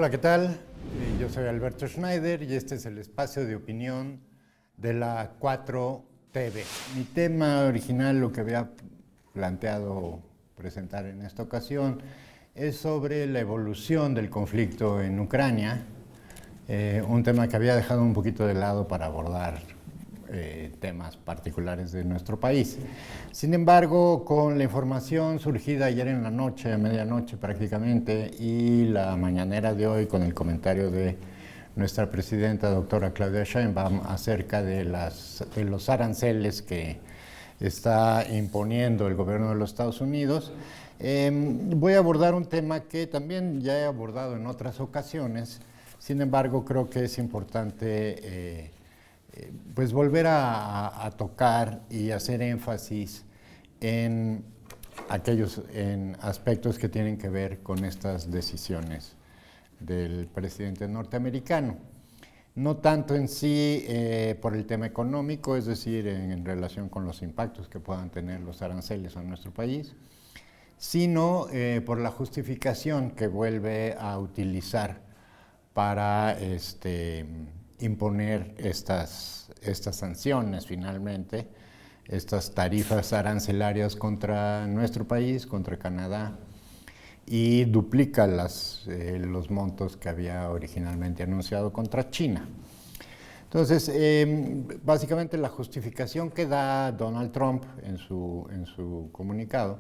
Hola, ¿qué tal? Yo soy Alberto Schneider y este es el espacio de opinión de la 4TV. Mi tema original, lo que había planteado presentar en esta ocasión, es sobre la evolución del conflicto en Ucrania, un tema que había dejado un poquito de lado para abordar temas particulares de nuestro país. Sin embargo, con la información surgida ayer en la noche, a medianoche prácticamente, y la mañanera de hoy con el comentario de nuestra presidenta, doctora Claudia Sheinbaum, acerca de los aranceles que está imponiendo el gobierno de los Estados Unidos, voy a abordar un tema que también ya he abordado en otras ocasiones. Sin embargo, creo que es importante pues volver a tocar y hacer énfasis en en aspectos que tienen que ver con estas decisiones del presidente norteamericano. No tanto en sí por el tema económico, es decir, en relación con los impactos que puedan tener los aranceles en nuestro país, sino por la justificación que vuelve a utilizar para imponer estas sanciones finalmente, estas tarifas arancelarias contra nuestro país, contra Canadá, y duplica los montos que había originalmente anunciado contra China. Entonces, básicamente la justificación que da Donald Trump en su comunicado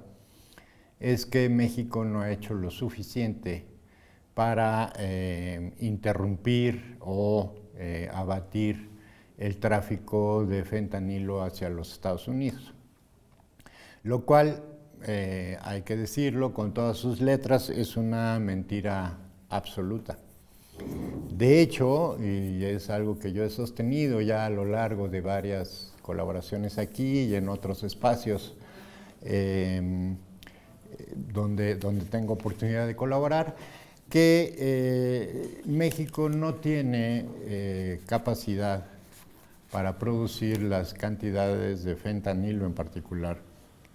es que México no ha hecho lo suficiente para interrumpir o abatir el tráfico de fentanilo hacia los Estados Unidos. Lo cual, hay que decirlo con todas sus letras, es una mentira absoluta. De hecho, y es algo que yo he sostenido ya a lo largo de varias colaboraciones aquí y en otros espacios donde tengo oportunidad de colaborar, que México no tiene capacidad para producir las cantidades de fentanilo en particular,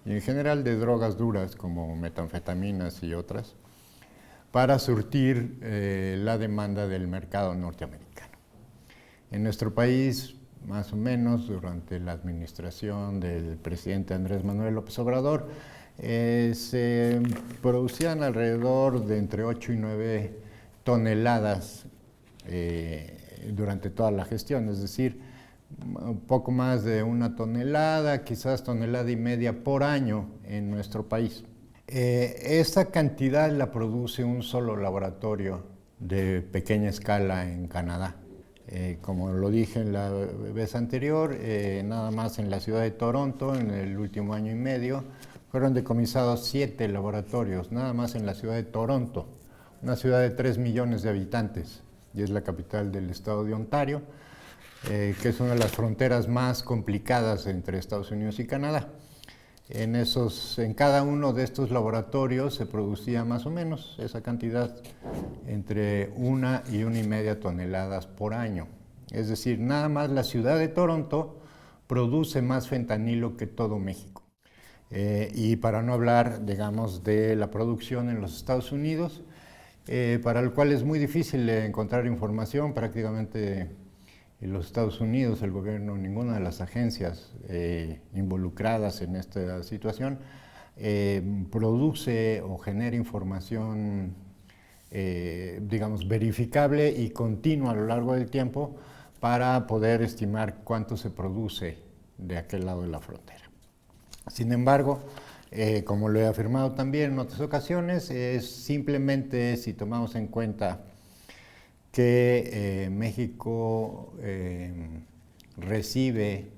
y en general de drogas duras como metanfetaminas y otras, para surtir la demanda del mercado norteamericano. En nuestro país, más o menos durante la administración del presidente Andrés Manuel López Obrador, se producían alrededor de entre 8 y 9 toneladas durante toda la gestión, es decir, un poco más de 1 tonelada, quizás 1,5 toneladas por año en nuestro país. Esta cantidad la produce un solo laboratorio de pequeña escala en Canadá. Como lo dije en la vez anterior, nada más en la ciudad de Toronto, en el último año y medio, fueron decomisados 7 laboratorios, nada más en la ciudad de Toronto, una ciudad de 3 millones de habitantes, y es la capital del estado de Ontario, que es una de las fronteras más complicadas entre Estados Unidos y Canadá. En cada uno de estos laboratorios se producía más o menos esa cantidad, entre 1 y 1,5 toneladas por año. Es decir, nada más la ciudad de Toronto produce más fentanilo que todo México. Y para no hablar, digamos, de la producción en los Estados Unidos, para el cual es muy difícil encontrar información. Prácticamente en los Estados Unidos, el gobierno, ninguna de las agencias involucradas en esta situación produce o genera información, digamos, verificable y continua a lo largo del tiempo para poder estimar cuánto se produce de aquel lado de la frontera. Sin embargo, como lo he afirmado también en otras ocasiones, es simplemente, si tomamos en cuenta que México recibe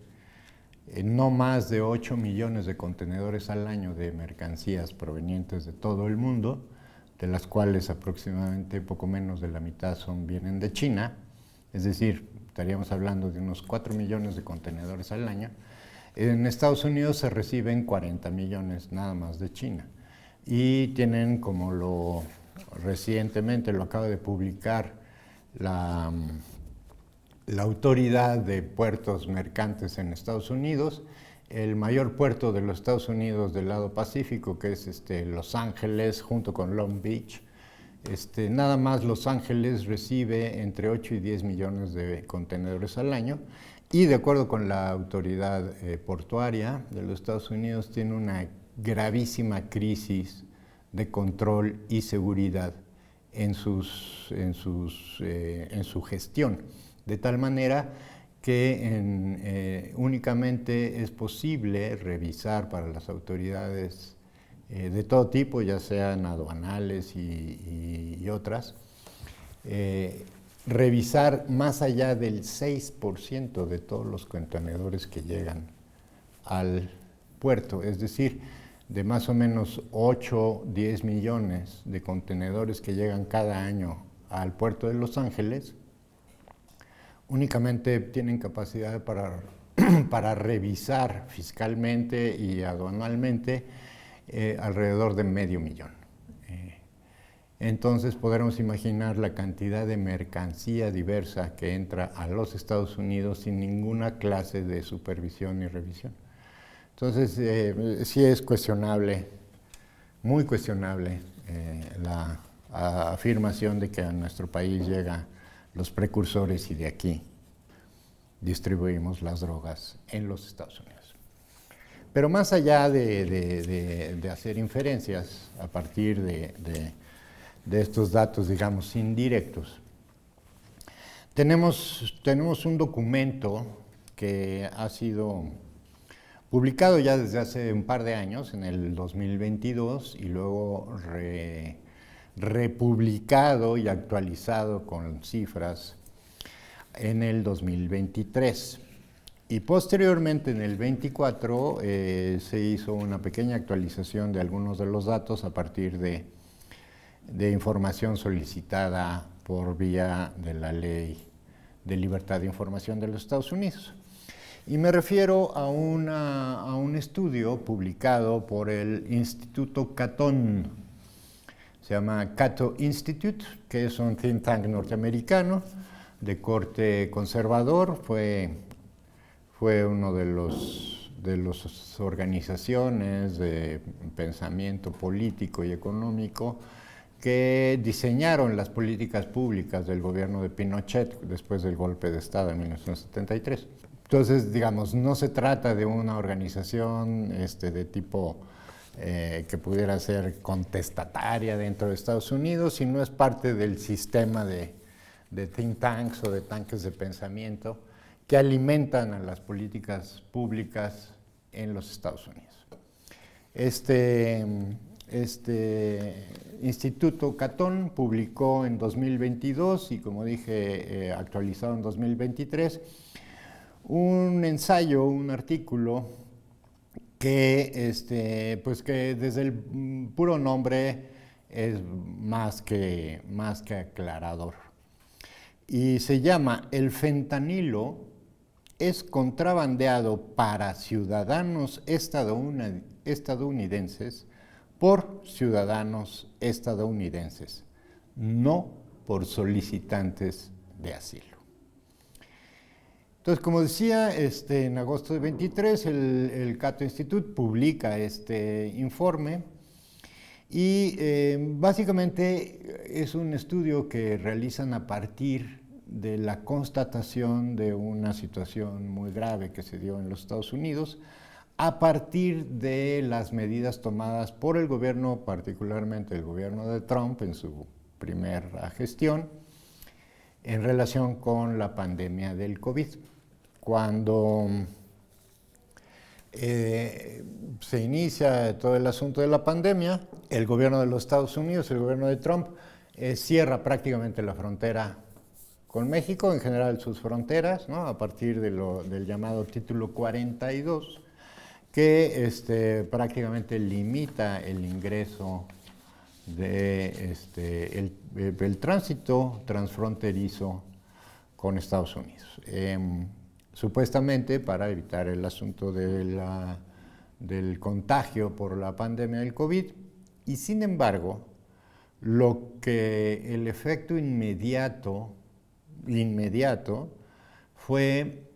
no más de 8 millones de contenedores al año de mercancías provenientes de todo el mundo, de las cuales aproximadamente poco menos de la mitad vienen de China, es decir, estaríamos hablando de unos 4 millones de contenedores al año. En Estados Unidos se reciben 40 millones nada más de China, y tienen, como recientemente lo acaba de publicar la autoridad de puertos mercantes en Estados Unidos, el mayor puerto de los Estados Unidos del lado Pacífico, que es Los Ángeles junto con Long Beach, Nada más Los Ángeles recibe entre 8 y 10 millones de contenedores al año y de acuerdo con la autoridad portuaria de los Estados Unidos tiene una gravísima crisis de control y seguridad en su gestión, de tal manera que únicamente es posible revisar para las autoridades de todo tipo, ya sean aduanales y otras, revisar más allá del 6% de todos los contenedores que llegan al puerto, es decir, de más o menos 8, 10 millones de contenedores que llegan cada año al puerto de Los Ángeles, únicamente tienen capacidad para revisar fiscalmente y aduanalmente alrededor de medio millón. Entonces podremos imaginar la cantidad de mercancía diversa que entra a los Estados Unidos sin ninguna clase de supervisión ni revisión. Entonces sí es cuestionable, muy cuestionable, la afirmación de que a nuestro país llegan los precursores y de aquí distribuimos las drogas en los Estados Unidos. Pero más allá de hacer inferencias a partir de estos datos, digamos, indirectos, tenemos un documento que ha sido publicado ya desde hace un par de años, en el 2022, y luego republicado y actualizado con cifras en el 2023. Y posteriormente, en el 24, se hizo una pequeña actualización de algunos de los datos a partir de información solicitada por vía de la Ley de Libertad de Información de los Estados Unidos. Y me refiero a un estudio publicado por el Instituto Catón. Se llama Cato Institute, que es un think tank norteamericano de corte conservador. Fue uno de las organizaciones de pensamiento político y económico que diseñaron las políticas públicas del gobierno de Pinochet después del golpe de Estado en 1973. Entonces, digamos, no se trata de una organización de tipo que pudiera ser contestataria dentro de Estados Unidos, sino es parte del sistema de think tanks o de tanques de pensamiento que alimentan a las políticas públicas en los Estados Unidos. Este Instituto Catón publicó en 2022 y, como dije, actualizado en 2023, un ensayo, un artículo que, pues que desde el puro nombre es más que aclarador. Y se llama El fentanilo es contrabandeado para ciudadanos estadounidenses por ciudadanos estadounidenses, no por solicitantes de asilo. Entonces, como decía, en agosto de 23 el Cato Institute publica este informe y básicamente es un estudio que realizan a partir de la constatación de una situación muy grave que se dio en los Estados Unidos, a partir de las medidas tomadas por el gobierno, particularmente el gobierno de Trump en su primera gestión, en relación con la pandemia del COVID. Cuando se inicia todo el asunto de la pandemia, el gobierno de los Estados Unidos, el gobierno de Trump, cierra prácticamente la frontera con México, en general sus fronteras, ¿no? A partir del llamado Título 42, que prácticamente limita el ingreso el tránsito transfronterizo con Estados Unidos. Supuestamente para evitar el asunto del contagio por la pandemia del COVID, y sin embargo, el efecto inmediato fue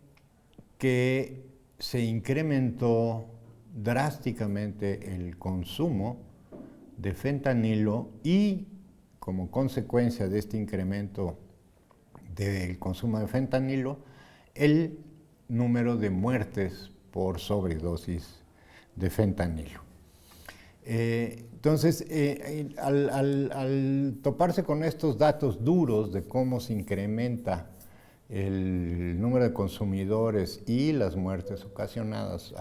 que se incrementó drásticamente el consumo de fentanilo y como consecuencia de este incremento del consumo de fentanilo, el número de muertes por sobredosis de fentanilo. Entonces, al toparse con estos datos duros de cómo se incrementa el número de consumidores y las muertes ocasionadas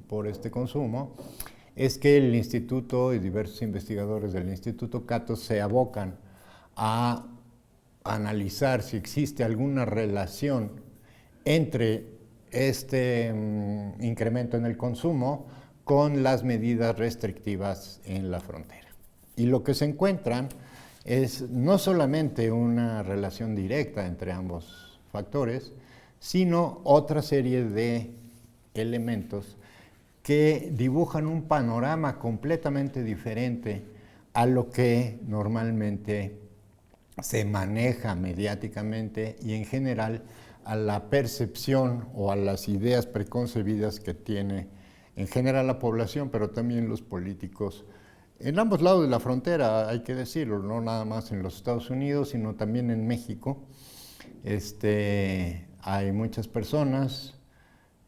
por este consumo, es que el instituto y diversos investigadores del Instituto Cato se abocan a analizar si existe alguna relación entre este incremento en el consumo con las medidas restrictivas en la frontera. Y lo que se encuentran es no solamente una relación directa entre ambos factores, sino otra serie de elementos que dibujan un panorama completamente diferente a lo que normalmente se maneja mediáticamente y en general a la percepción o a las ideas preconcebidas que tiene en general la población, pero también los políticos en ambos lados de la frontera, hay que decirlo, no nada más en los Estados Unidos, sino también en México. Hay muchas personas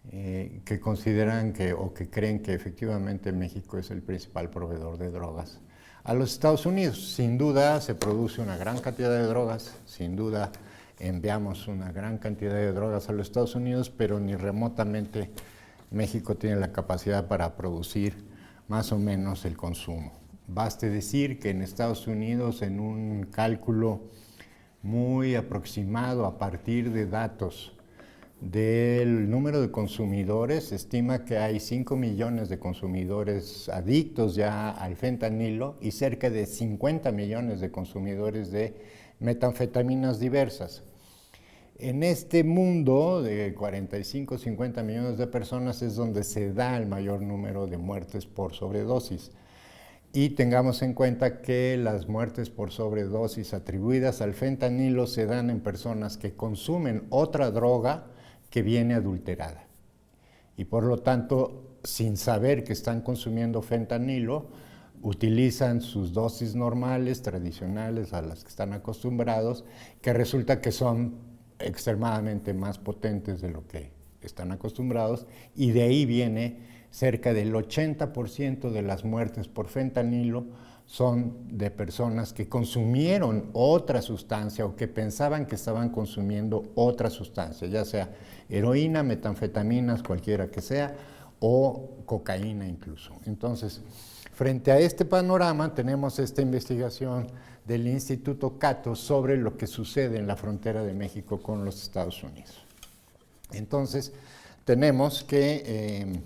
que consideran o que creen que efectivamente México es el principal proveedor de drogas a los Estados Unidos. Sin duda se produce una gran cantidad de drogas, sin duda enviamos una gran cantidad de drogas a los Estados Unidos, pero ni remotamente México tiene la capacidad para producir más o menos el consumo. Baste decir que en Estados Unidos, en un cálculo muy aproximado a partir de datos del número de consumidores, se estima que hay 5 millones de consumidores adictos ya al fentanilo y cerca de 50 millones de consumidores de metanfetaminas diversas. En este mundo de 45, 50 millones de personas es donde se da el mayor número de muertes por sobredosis. Y tengamos en cuenta que las muertes por sobredosis atribuidas al fentanilo se dan en personas que consumen otra droga que viene adulterada. Y por lo tanto, sin saber que están consumiendo fentanilo, utilizan sus dosis normales, tradicionales, a las que están acostumbrados, que resulta que son extremadamente más potentes de lo que están acostumbrados, y de ahí viene cerca del 80% de las muertes por fentanilo son de personas que consumieron otra sustancia o que pensaban que estaban consumiendo otra sustancia, ya sea heroína, metanfetaminas, cualquiera que sea, o cocaína incluso. Entonces, frente a este panorama tenemos esta investigación del Instituto Cato sobre lo que sucede en la frontera de México con los Estados Unidos. Entonces, tenemos que,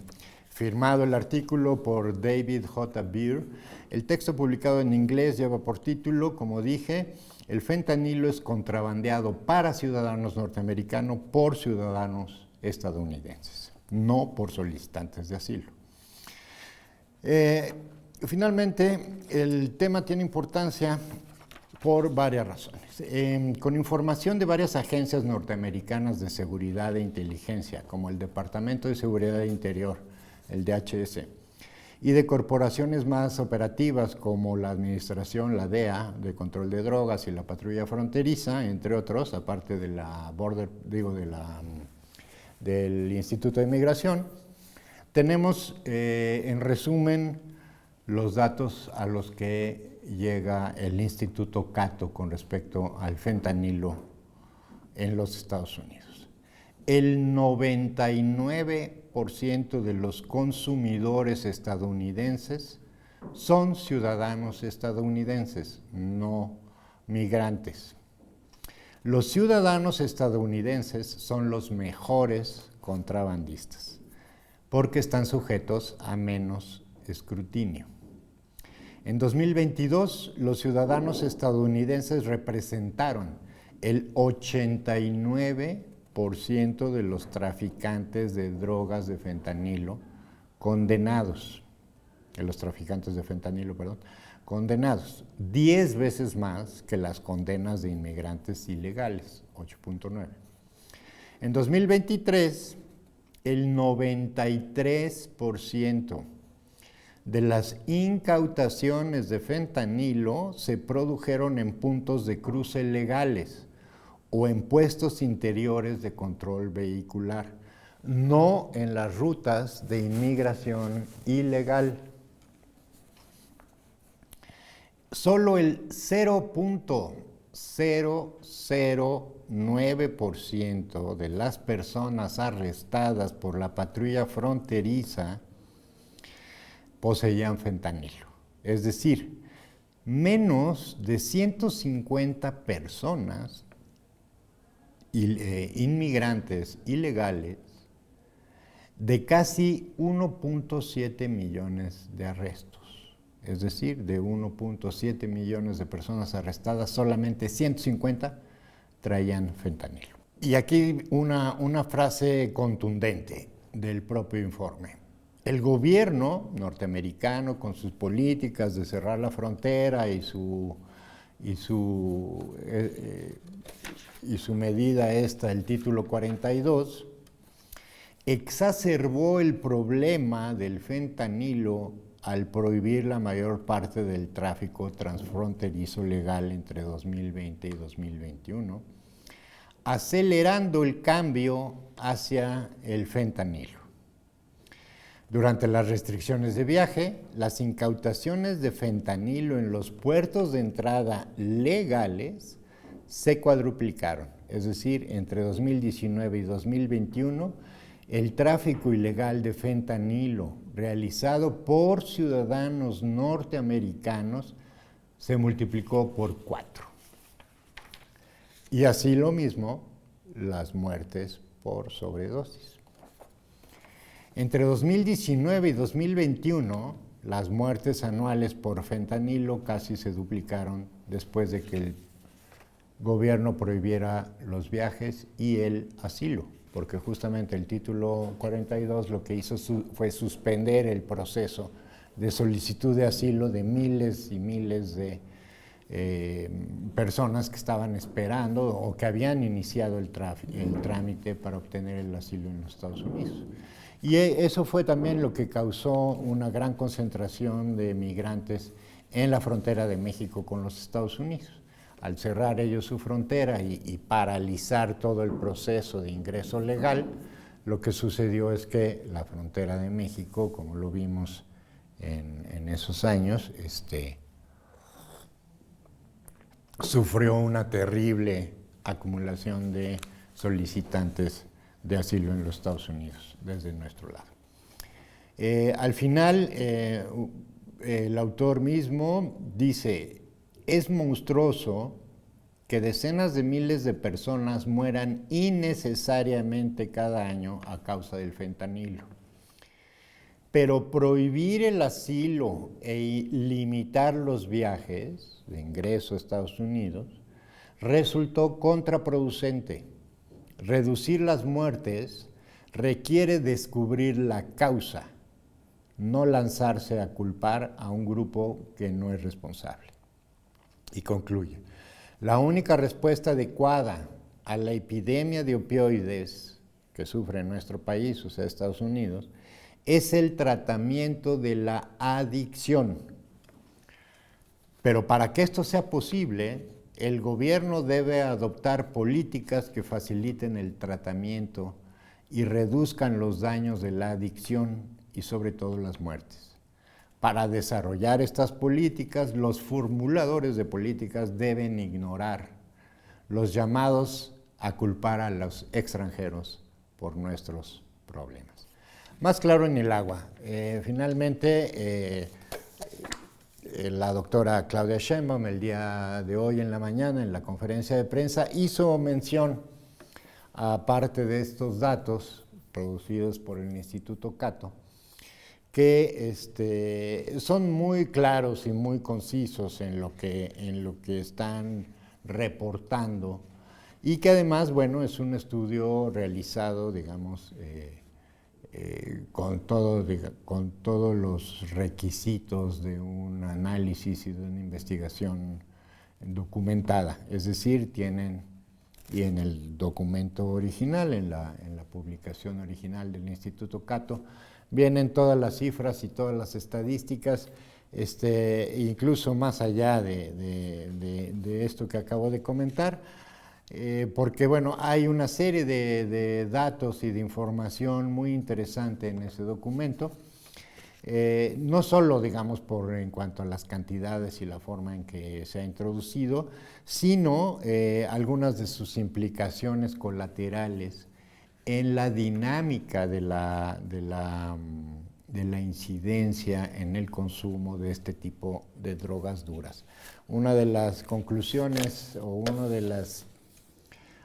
firmado el artículo por David J. Beer, el texto publicado en inglés lleva por título, como dije, el fentanilo es contrabandeado para ciudadanos norteamericanos por ciudadanos estadounidenses, no por solicitantes de asilo. Finalmente, el tema tiene importancia por varias razones. Con información de varias agencias norteamericanas de seguridad e inteligencia, como el Departamento de Seguridad Interior, el DHS, y de corporaciones más operativas como la Administración, la DEA, de Control de Drogas y la Patrulla Fronteriza, entre otros, aparte de la del Instituto de Migración, tenemos en resumen los datos a los que llega el Instituto Cato con respecto al fentanilo en los Estados Unidos. El 99% de los consumidores estadounidenses son ciudadanos estadounidenses, no migrantes. Los ciudadanos estadounidenses son los mejores contrabandistas, porque están sujetos a menos escrutinio. En 2022, los ciudadanos estadounidenses representaron el 89% de los traficantes de drogas de fentanilo condenados, condenados, 10 veces más que las condenas de inmigrantes ilegales, 8.9. En 2023, el 93% de las incautaciones de fentanilo se produjeron en puntos de cruce legales o en puestos interiores de control vehicular, no en las rutas de inmigración ilegal. Solo el 0.009% de las personas arrestadas por la patrulla fronteriza poseían fentanilo. Es decir, menos de 150 personas inmigrantes ilegales de casi 1.7 millones de arrestos. Es decir, de 1.7 millones de personas arrestadas, solamente 150 traían fentanilo. Y aquí una frase contundente del propio informe. El gobierno norteamericano, con sus políticas de cerrar la frontera y su medida esta, el título 42, exacerbó el problema del fentanilo al prohibir la mayor parte del tráfico transfronterizo legal entre 2020 y 2021, acelerando el cambio hacia el fentanilo. Durante las restricciones de viaje, las incautaciones de fentanilo en los puertos de entrada legales se cuadruplicaron. Es decir, entre 2019 y 2021, el tráfico ilegal de fentanilo realizado por ciudadanos norteamericanos se multiplicó por 4. Y así lo mismo las muertes por sobredosis. Entre 2019 y 2021, las muertes anuales por fentanilo casi se duplicaron después de que el gobierno prohibiera los viajes y el asilo, porque justamente el título 42 lo que hizo fue suspender el proceso de solicitud de asilo de miles y miles de personas que estaban esperando o que habían iniciado el trámite para obtener el asilo en los Estados Unidos. Y eso fue también lo que causó una gran concentración de migrantes en la frontera de México con los Estados Unidos. Al cerrar ellos su frontera y paralizar todo el proceso de ingreso legal, lo que sucedió es que la frontera de México, como lo vimos en esos años, sufrió una terrible acumulación de solicitantes de asilo en los Estados Unidos, desde nuestro lado. Al final, el autor mismo dice: es monstruoso que decenas de miles de personas mueran innecesariamente cada año a causa del fentanilo. Pero prohibir el asilo e limitar los viajes de ingreso a Estados Unidos resultó contraproducente. Reducir las muertes requiere descubrir la causa, no lanzarse a culpar a un grupo que no es responsable. Y concluye: la única respuesta adecuada a la epidemia de opioides que sufre nuestro país, o sea, Estados Unidos, es el tratamiento de la adicción. Pero para que esto sea posible, el gobierno debe adoptar políticas que faciliten el tratamiento y reduzcan los daños de la adicción y sobre todo las muertes. Para desarrollar estas políticas, los formuladores de políticas deben ignorar los llamados a culpar a los extranjeros por nuestros problemas. Más claro en el agua. Finalmente, la doctora Claudia Sheinbaum el día de hoy en la mañana en la conferencia de prensa hizo mención, aparte de estos datos producidos por el Instituto Cato, que son muy claros y muy concisos en lo que están reportando, y que además, bueno, es un estudio realizado, digamos, con todos los requisitos de un análisis y de una investigación documentada. Es decir, tienen, y en el documento original, en la publicación original del Instituto Cato, vienen todas las cifras y todas las estadísticas, incluso más allá de esto que acabo de comentar, porque bueno, hay una serie de datos y de información muy interesante en ese documento, no solo, digamos, en cuanto a las cantidades y la forma en que se ha introducido, sino algunas de sus implicaciones colaterales en la dinámica de la incidencia en el consumo de este tipo de drogas duras. Una de las conclusiones o una de las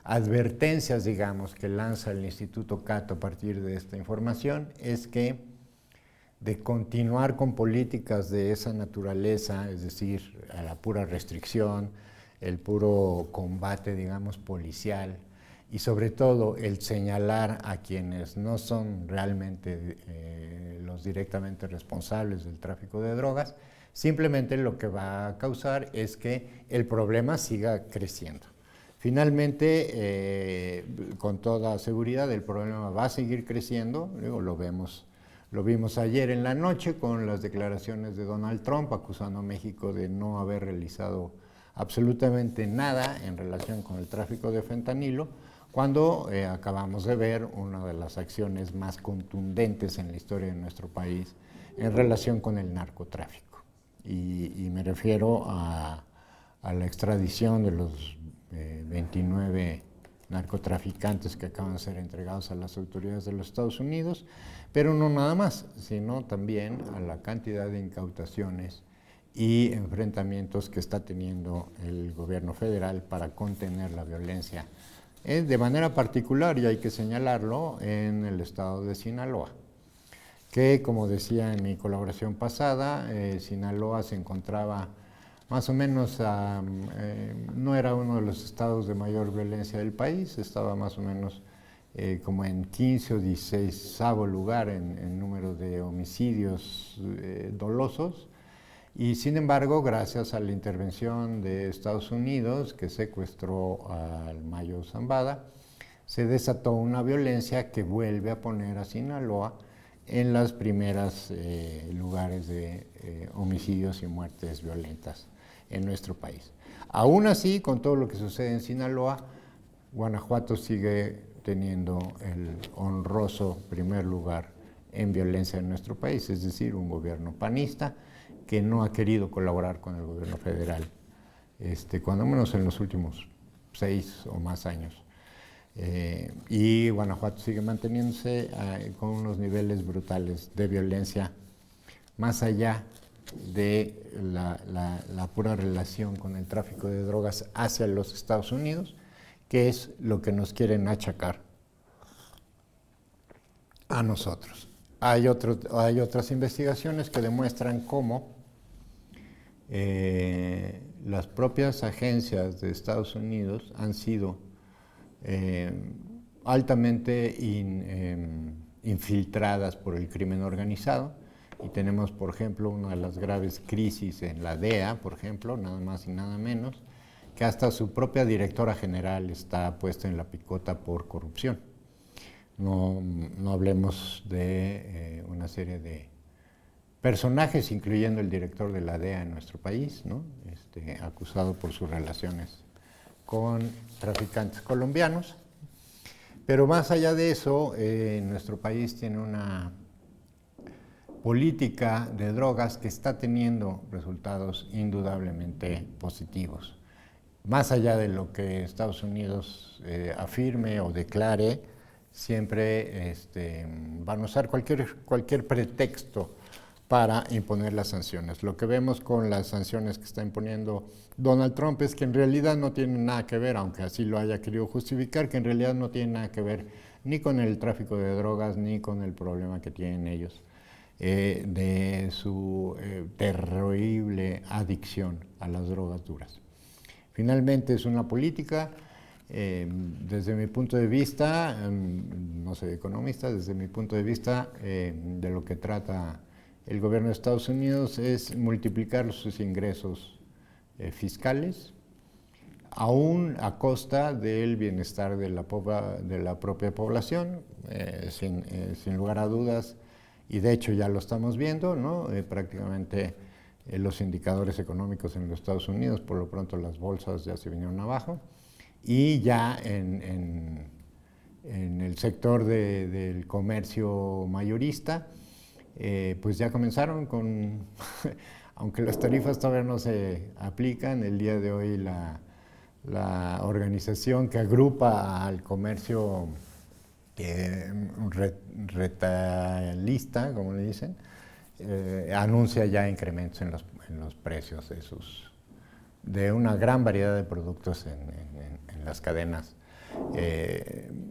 advertencias, digamos, que lanza el Instituto Cato a partir de esta información es que de continuar con políticas de esa naturaleza, es decir, a la pura restricción, el puro combate, digamos, policial, y sobre todo el señalar a quienes no son realmente los directamente responsables del tráfico de drogas, simplemente lo que va a causar es que el problema siga creciendo. Finalmente, con toda seguridad, el problema va a seguir creciendo, lo vimos ayer en la noche con las declaraciones de Donald Trump acusando a México de no haber realizado absolutamente nada en relación con el tráfico de fentanilo, cuando acabamos de ver una de las acciones más contundentes en la historia de nuestro país en relación con el narcotráfico. Y me refiero a la extradición de los 29 narcotraficantes que acaban de ser entregados a las autoridades de los Estados Unidos, pero no nada más, sino también a la cantidad de incautaciones y enfrentamientos que está teniendo el gobierno federal para contener la violencia, de manera particular, y hay que señalarlo, en el estado de Sinaloa, que, como decía en mi colaboración pasada, Sinaloa se encontraba más o menos, no era uno de los estados de mayor violencia del país, estaba más o menos como en 15 o 16º lugar en número de homicidios dolosos, y sin embargo, gracias a la intervención de Estados Unidos, que secuestró al Mayo Zambada, se desató una violencia que vuelve a poner a Sinaloa en los primeros lugares de homicidios y muertes violentas en nuestro país. Aún así, con todo lo que sucede en Sinaloa, Guanajuato sigue teniendo el honroso primer lugar en violencia en nuestro país, es decir, un gobierno panista que no ha querido colaborar con el gobierno federal, cuando menos en los últimos 6 o más años. Y Guanajuato sigue manteniéndose con unos niveles brutales de violencia, más allá de la pura relación con el tráfico de drogas hacia los Estados Unidos, que es lo que nos quieren achacar a nosotros. Hay otras investigaciones que demuestran cómo las propias agencias de Estados Unidos han sido altamente infiltradas por el crimen organizado, y tenemos, por ejemplo, una de las graves crisis en la DEA, por ejemplo, nada más y nada menos, que hasta su propia directora general está puesta en la picota por corrupción. No hablemos de una serie de personajes, incluyendo el director de la DEA en nuestro país, ¿no? Acusado por sus relaciones con traficantes colombianos. Pero más allá de eso, nuestro país tiene una política de drogas que está teniendo resultados indudablemente positivos. Más allá de lo que Estados Unidos afirme o declare, siempre van a usar cualquier pretexto para imponer las sanciones. Lo que vemos con las sanciones que está imponiendo Donald Trump es que en realidad no tienen nada que ver, aunque así lo haya querido justificar, que en realidad no tiene nada que ver ni con el tráfico de drogas ni con el problema que tienen ellos de su terrible adicción a las drogas duras. Finalmente es una política, desde mi punto de vista, no soy economista, desde mi punto de vista de lo que trata el gobierno de Estados Unidos es multiplicar sus ingresos fiscales, aún a costa del bienestar de la propia población. Sin lugar a dudas, y de hecho ya lo estamos viendo, ¿no? Prácticamente los indicadores económicos en los Estados Unidos, por lo pronto las bolsas ya se vinieron abajo, y ya en el sector del comercio mayorista, pues ya comenzaron con, aunque las tarifas todavía no se aplican, el día de hoy la organización que agrupa al comercio retailista, como le dicen, anuncia ya incrementos en los precios de una gran variedad de productos en las cadenas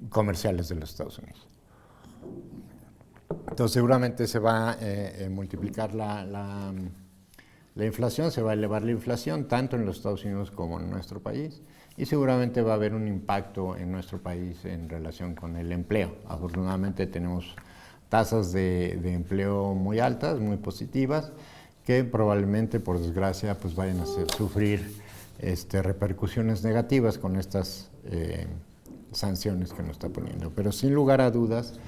comerciales de los Estados Unidos. Entonces seguramente se va a multiplicar la inflación, se va a elevar la inflación tanto en los Estados Unidos como en nuestro país, y seguramente va a haber un impacto en nuestro país en relación con el empleo. Afortunadamente tenemos tasas de empleo muy altas, muy positivas, que probablemente, por desgracia, pues vayan a sufrir repercusiones negativas con estas sanciones que nos está poniendo. Pero sin lugar a dudas,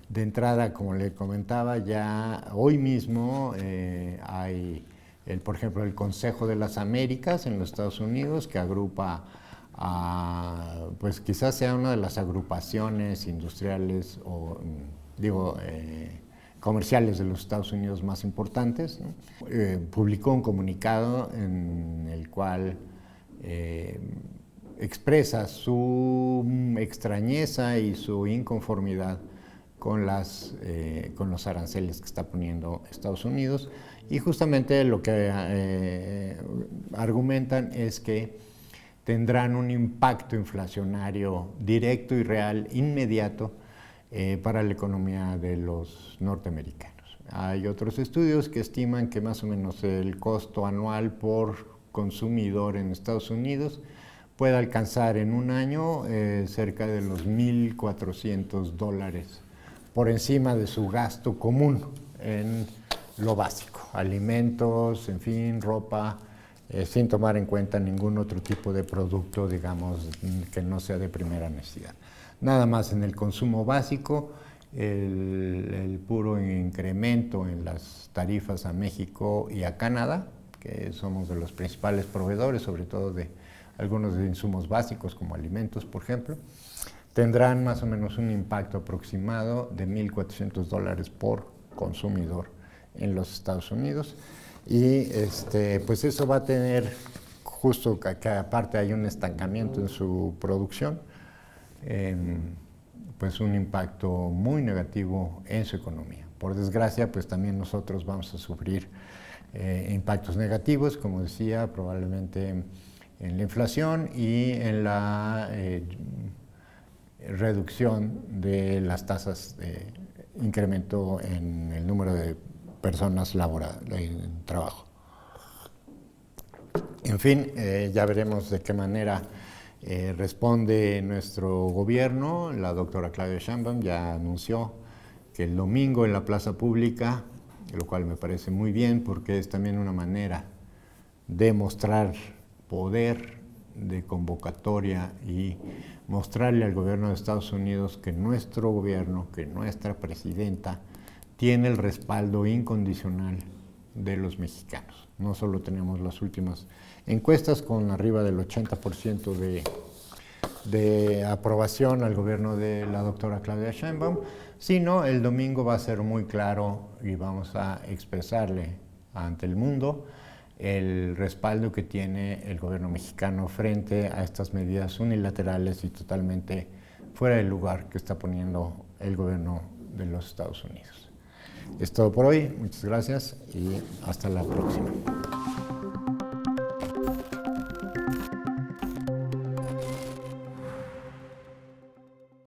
de entrada, como le comentaba, ya hoy mismo hay, por ejemplo, el Consejo de las Américas en los Estados Unidos, que agrupa pues quizás sea una de las agrupaciones industriales o, comerciales de los Estados Unidos más importantes, ¿no? Publicó un comunicado en el cual expresa su extrañeza y su inconformidad con los aranceles que está poniendo Estados Unidos, y justamente lo que argumentan es que tendrán un impacto inflacionario directo y real, inmediato, para la economía de los norteamericanos. Hay otros estudios que estiman que más o menos el costo anual por consumidor en Estados Unidos puede alcanzar en un año cerca de los $1,400 por encima de su gasto común en lo básico, alimentos, en fin, ropa, sin tomar en cuenta ningún otro tipo de producto, digamos, que no sea de primera necesidad. Nada más en el consumo básico, el puro incremento en las tarifas a México y a Canadá, que somos de los principales proveedores, sobre todo de algunos de insumos básicos como alimentos, por ejemplo, tendrán más o menos un impacto aproximado de $1,400 por consumidor en los Estados Unidos. Y pues eso va a tener, justo que aparte hay un estancamiento en su producción, pues un impacto muy negativo en su economía. Por desgracia, pues también nosotros vamos a sufrir impactos negativos, como decía, probablemente en la inflación y en la reducción de las tasas de incremento en el número de personas en trabajo. En fin, ya veremos de qué manera responde nuestro gobierno. La doctora Claudia Sheinbaum ya anunció que el domingo en la plaza pública, lo cual me parece muy bien porque es también una manera de mostrar poder de convocatoria y mostrarle al gobierno de Estados Unidos que nuestro gobierno, que nuestra presidenta, tiene el respaldo incondicional de los mexicanos. No solo tenemos las últimas encuestas con arriba del 80% de aprobación al gobierno de la doctora Claudia Sheinbaum, sino el domingo va a ser muy claro y vamos a expresarle ante el mundo el respaldo que tiene el gobierno mexicano frente a estas medidas unilaterales y totalmente fuera del lugar que está poniendo el gobierno de los Estados Unidos. Es todo por hoy, muchas gracias y hasta la próxima.